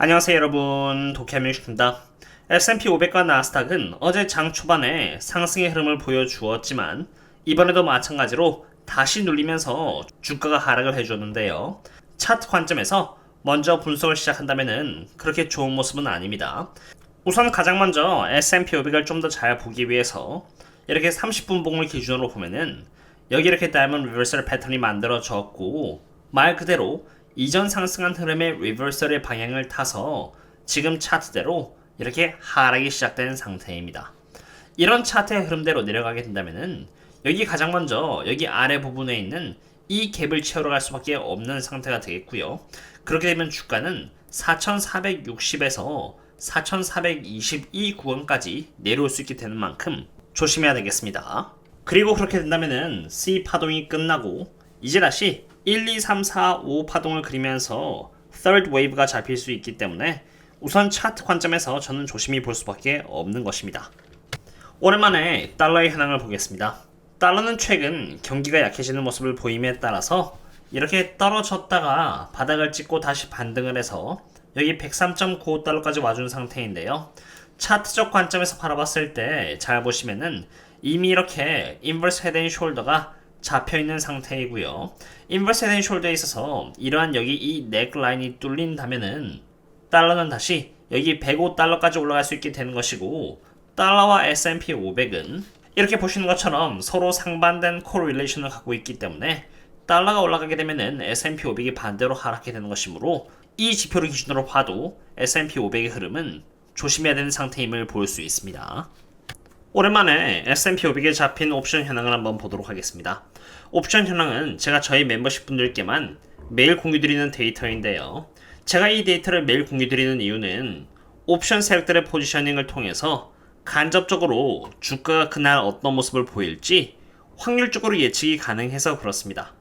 안녕하세요 여러분, 도쿄하면식입니다. S&P 500과 나스닥은 어제 장 초반에 상승의 흐름을 보여주었지만 이번에도 마찬가지로 다시 눌리면서 주가가 하락을 해줬는데요. 차트 관점에서 먼저 분석을 시작한다면 그렇게 좋은 모습은 아닙니다. 우선 가장 먼저 S&P 500을 좀 더 잘 보기 위해서 이렇게 30분 봉을 기준으로 보면은 여기 이렇게 다이아몬드 리버설 패턴이 만들어졌고 말 그대로 이전 상승한 흐름의 리버설의 방향을 타서 지금 차트대로 이렇게 하락이 시작된 상태입니다. 이런 차트의 흐름대로 내려가게 된다면은 여기 가장 먼저 여기 아래 부분에 있는 이 갭을 채우러 갈 수밖에 없는 상태가 되겠고요. 그렇게 되면 주가는 4460에서 4422 구간까지 내려올 수 있게 되는 만큼 조심해야 되겠습니다. 그리고 그렇게 된다면은 C 파동이 끝나고 이제 다시 1, 2, 3, 4, 5 파동을 그리면서 third wave가 잡힐 수 있기 때문에 우선 차트 관점에서 저는 조심히 볼 수밖에 없는 것입니다. 오랜만에 달러의 현황을 보겠습니다. 달러는 최근 경기가 약해지는 모습을 보임에 따라서 이렇게 떨어졌다가 바닥을 찍고 다시 반등을 해서 여기 103.95달러까지 와준 상태인데요. 차트적 관점에서 바라봤을 때 잘 보시면은 이미 이렇게 인버스 헤드 앤 숄더가 잡혀있는 상태이고요. 인버스 헤드 앤 숄더에 있어서 이러한 여기 이 넥라인이 뚫린다면은 달러는 다시 여기 105달러까지 올라갈 수 있게 되는 것이고 달러와 S&P 500은 이렇게 보시는 것처럼 서로 상반된 코릴레이션을 갖고 있기 때문에 달러가 올라가게 되면은 S&P 500이 반대로 하락하게 되는 것이므로 이 지표를 기준으로 봐도 S&P 500의 흐름은 조심해야 되는 상태임을 볼 수 있습니다. 오랜만에 S&P 500에 잡힌 옵션 현황을 한번 보도록 하겠습니다. 옵션 현황은 제가 저희 멤버십 분들께만 매일 공유드리는 데이터인데요. 제가 이 데이터를 매일 공유드리는 이유는 옵션 세력들의 포지셔닝을 통해서 간접적으로 주가가 그날 어떤 모습을 보일지 확률적으로 예측이 가능해서 그렇습니다.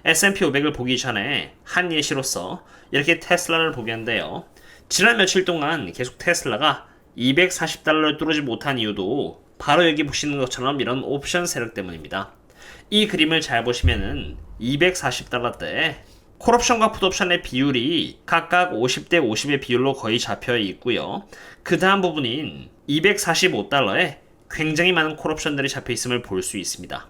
S&P 500을 보기 전에 한 예시로서 이렇게 테슬라를 보겠는데요. 지난 며칠 동안 계속 테슬라가 240달러를 뚫지 못한 이유도 바로 여기 보시는 것처럼 이런 옵션 세력 때문입니다. 이 그림을 잘 보시면은 240달러대에 콜옵션과 풋옵션의 비율이 각각 50대 50의 비율로 거의 잡혀 있고요. 그 다음 부분인 245달러에 굉장히 많은 콜옵션들이 잡혀 있음을 볼 수 있습니다.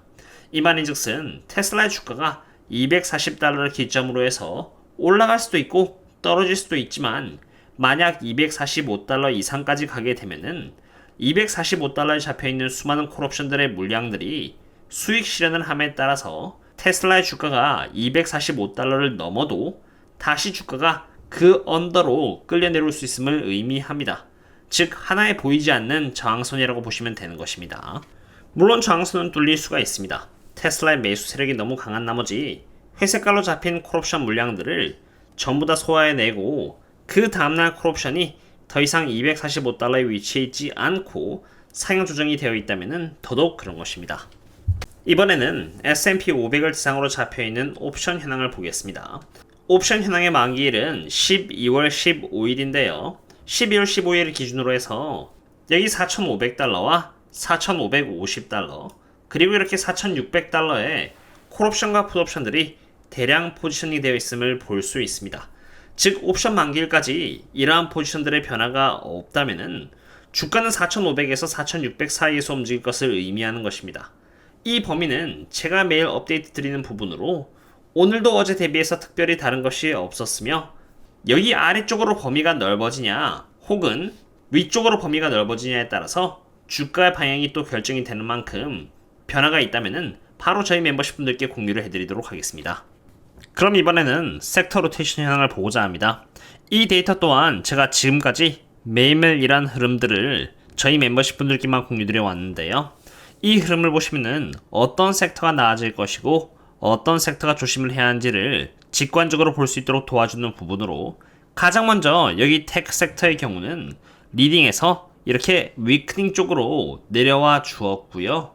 이 말인즉슨 테슬라의 주가가 240달러를 기점으로 해서 올라갈 수도 있고 떨어질 수도 있지만 만약 245달러 이상까지 가게 되면은 245달러에 잡혀있는 수많은 콜옵션들의 물량들이 수익 실현을 함에 따라서 테슬라의 주가가 245달러를 넘어도 다시 주가가 그 언더로 끌려 내려올 수 있음을 의미합니다. 즉 하나에 보이지 않는 저항선이라고 보시면 되는 것입니다. 물론 저항선은 뚫릴 수가 있습니다. 테슬라의 매수 세력이 너무 강한 나머지 회색깔로 잡힌 콜옵션 물량들을 전부 다 소화해내고 그 다음날 콜옵션이 더 이상 245달러에 위치해 있지 않고 상향 조정이 되어 있다면 더더욱 그런 것입니다. 이번에는 S&P 500을 대상으로 잡혀있는 옵션 현황을 보겠습니다. 옵션 현황의 만기일은 12월 15일인데요. 12월 15일을 기준으로 해서 여기 4,500달러와 4,550달러 그리고 이렇게 4,600달러의 콜옵션과 풋옵션들이 대량 포지셔닝 되어 있음을 볼 수 있습니다. 즉 옵션 만기일까지 이러한 포지션들의 변화가 없다면은 주가는 4,500에서 4,600 사이에서 움직일 것을 의미하는 것입니다. 이 범위는 제가 매일 업데이트 드리는 부분으로 오늘도 어제 대비해서 특별히 다른 것이 없었으며 여기 아래쪽으로 범위가 넓어지냐 혹은 위쪽으로 범위가 넓어지냐에 따라서 주가의 방향이 또 결정이 되는 만큼 변화가 있다면은 바로 저희 멤버십 분들께 공유를 해드리도록 하겠습니다. 그럼 이번에는 섹터 로테이션 현황을 보고자 합니다. 이 데이터 또한 제가 지금까지 매일매일 일한 흐름들을 저희 멤버십 분들께만 공유드려 왔는데요. 이 흐름을 보시면은 어떤 섹터가 나아질 것이고 어떤 섹터가 조심을 해야 하는지를 직관적으로 볼 수 있도록 도와주는 부분으로 가장 먼저 여기 테크 섹터의 경우는 리딩에서 이렇게 위크닝 쪽으로 내려와 주었고요.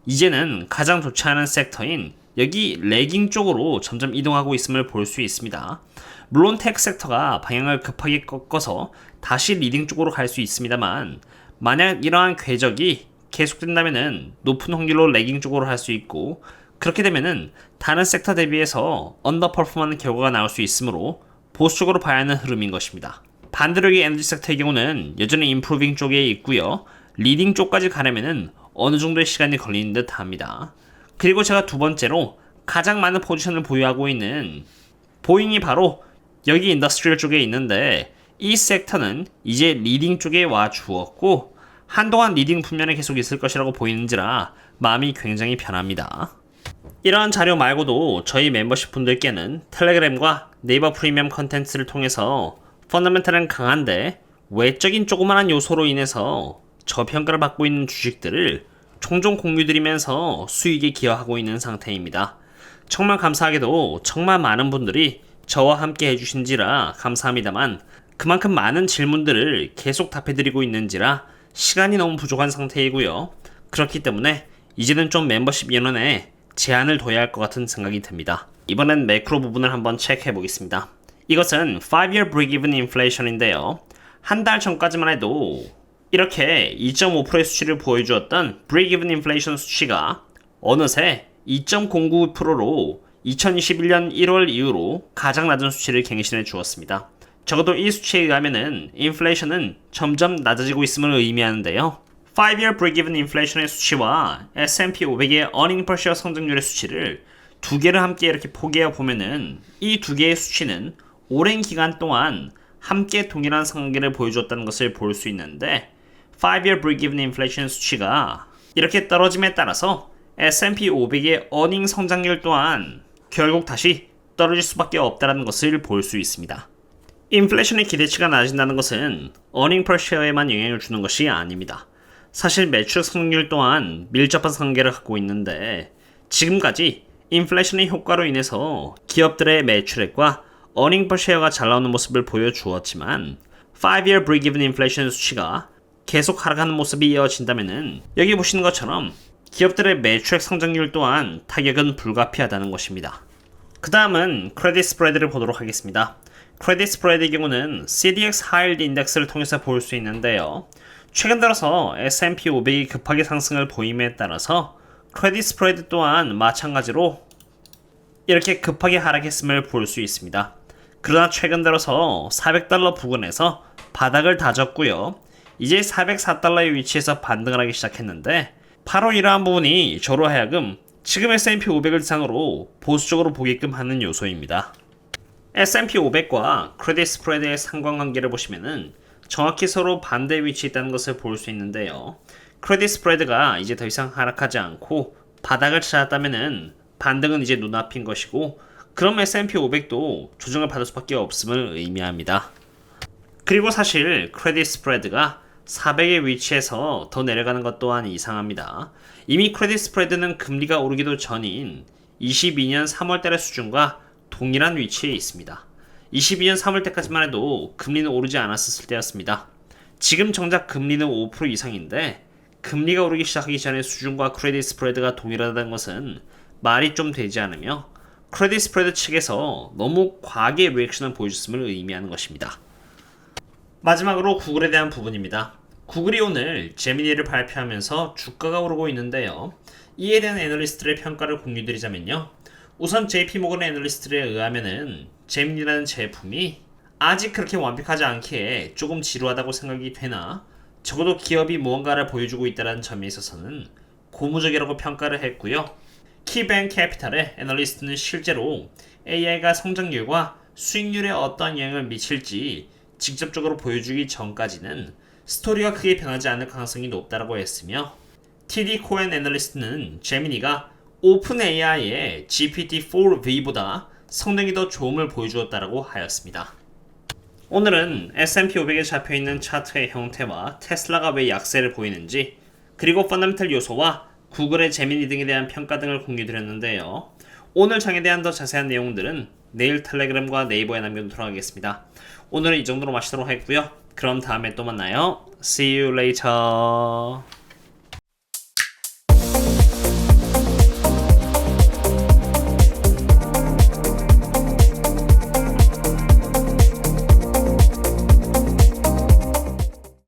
이제는 가장 좋지 않은 섹터인 여기 레깅 쪽으로 점점 이동하고 있음을 볼 수 있습니다. 물론 테크 섹터가 방향을 급하게 꺾어서 다시 리딩 쪽으로 갈 수 있습니다만 만약 이러한 궤적이 계속된다면 높은 확률로 레깅 쪽으로 할 수 있고 그렇게 되면은 다른 섹터 대비해서 언더퍼폼하는 결과가 나올 수 있으므로 보수적으로 봐야 하는 흐름인 것입니다. 반대로 이 에너지 섹터의 경우는 여전히 임프루빙 쪽에 있고요. 리딩 쪽까지 가려면은 어느 정도의 시간이 걸리는 듯 합니다. 그리고 제가 두 번째로 가장 많은 포지션을 보유하고 있는 보잉이 바로 여기 인더스트리얼 쪽에 있는데 이 섹터는 이제 리딩 쪽에 와 주었고 한동안 리딩 분면에 계속 있을 것이라고 보이는지라 마음이 굉장히 편합니다. 이러한 자료 말고도 저희 멤버십 분들께는 텔레그램과 네이버 프리미엄 컨텐츠를 통해서 펀더멘탈은 강한데 외적인 조그마한 요소로 인해서 저평가를 받고 있는 주식들을 종종 공유드리면서 수익에 기여하고 있는 상태입니다. 정말 감사하게도 정말 많은 분들이 저와 함께 해주신지라 감사합니다만 그만큼 많은 질문들을 계속 답해드리고 있는지라 시간이 너무 부족한 상태이고요. 그렇기 때문에 이제는 좀 멤버십 인원에 제한을 둬야 할 것 같은 생각이 듭니다. 이번엔 매크로 부분을 한번 체크해 보겠습니다. 이것은 5-year break-even inflation인데요. 한 달 전까지만 해도 이렇게 2.5%의 수치를 보여주었던 break-even inflation 수치가 어느새 2.09%로 2021년 1월 이후로 가장 낮은 수치를 갱신해 주었습니다. 적어도 이 수치에 의하면은 인플레이션은 점점 낮아지고 있음을 의미하는데요. 5-year break-even inflation의 수치와 S&P 500의 earning per share 성장률의 수치를 두 개를 함께 이렇게 포개어 보면은 이 두 개의 수치는 오랜 기간 동안 함께 동일한 상승을 보여주었다는 것을 볼 수 있는데 5-year break-even inflation 수치가 이렇게 떨어짐에 따라서 S&P 500의 earning 성장률 또한 결국 다시 떨어질 수밖에 없다는 것을 볼 수 있습니다. 인플레이션의 기대치가 낮아진다는 것은 earning per share에만 영향을 주는 것이 아닙니다. 사실 매출 성장률 또한 밀접한 관계를 갖고 있는데 지금까지 인플레이션의 효과로 인해서 기업들의 매출액과 earning per share가 잘 나오는 모습을 보여주었지만 5-year break-even inflation 수치가 계속 하락하는 모습이 이어진다면 여기 보시는 것처럼 기업들의 매출액 성장률 또한 타격은 불가피하다는 것입니다. 그 다음은 크레딧 스프레드를 보도록 하겠습니다. 크레딧 스프레드의 경우는 CDX 하이힐드 인덱스를 통해서 볼 수 있는데요. 최근 들어서 S&P 500이 급하게 상승을 보임에 따라서 크레딧 스프레드 또한 마찬가지로 이렇게 급하게 하락했음을 볼 수 있습니다. 그러나 최근 들어서 400달러 부근에서 바닥을 다졌고요. 이제 404달러의 위치에서 반등을 하기 시작했는데 바로 이러한 부분이 저로 하여금 지금 S&P 500을 대상으로 보수적으로 보게끔 하는 요소입니다. S&P 500과 크레딧 스프레드의 상관관계를 보시면은 정확히 서로 반대 위치에 있다는 것을 볼 수 있는데요. 크레딧 스프레드가 이제 더 이상 하락하지 않고 바닥을 찾았다면은 반등은 이제 눈앞인 것이고 그럼 S&P 500도 조정을 받을 수밖에 없음을 의미합니다. 그리고 사실 크레딧 스프레드가 400의 위치에서 더 내려가는 것 또한 이상합니다. 이미 크레딧 스프레드는 금리가 오르기도 전인 22년 3월달의 수준과 동일한 위치에 있습니다. 22년 3월 때까지만 해도 금리는 오르지 않았을 때였습니다. 지금 정작 금리는 5% 이상인데 금리가 오르기 시작하기 전에 수준과 크레딧 스프레드가 동일하다는 것은 말이 좀 되지 않으며 크레딧 스프레드 측에서 너무 과하게 리액션을 보여줬음을 의미하는 것입니다. 마지막으로 구글에 대한 부분입니다. 구글이 오늘 제미니를 발표하면서 주가가 오르고 있는데요. 이에 대한 애널리스트들의 평가를 공유드리자면요. 우선 JP모건 애널리스트들에 의하면은 제미니라는 제품이 아직 그렇게 완벽하지 않기에 조금 지루하다고 생각이 되나 적어도 기업이 무언가를 보여주고 있다는 점에 있어서는 고무적이라고 평가를 했고요. 키뱅 캐피탈의 애널리스트는 실제로 AI가 성장률과 수익률에 어떠한 영향을 미칠지 직접적으로 보여주기 전까지는 스토리가 크게 변하지 않을 가능성이 높다고 했으며 TD 코엔 애널리스트는 제미니가 오픈 AI의 GPT-4V보다 성능이 더 좋음을 보여주었다고 하였습니다. 오늘은 S&P 500에 잡혀있는 차트의 형태와 테슬라가 왜 약세를 보이는지 그리고 펀더멘털 요소와 구글의 제미니 등에 대한 평가 등을 공유드렸는데요. 오늘 장에 대한 더 자세한 내용들은 내일 텔레그램과 네이버에 남겨두도록 하겠습니다. 오늘은 이 정도로 마치도록 하겠고요. 그럼 다음에 또 만나요. See you later.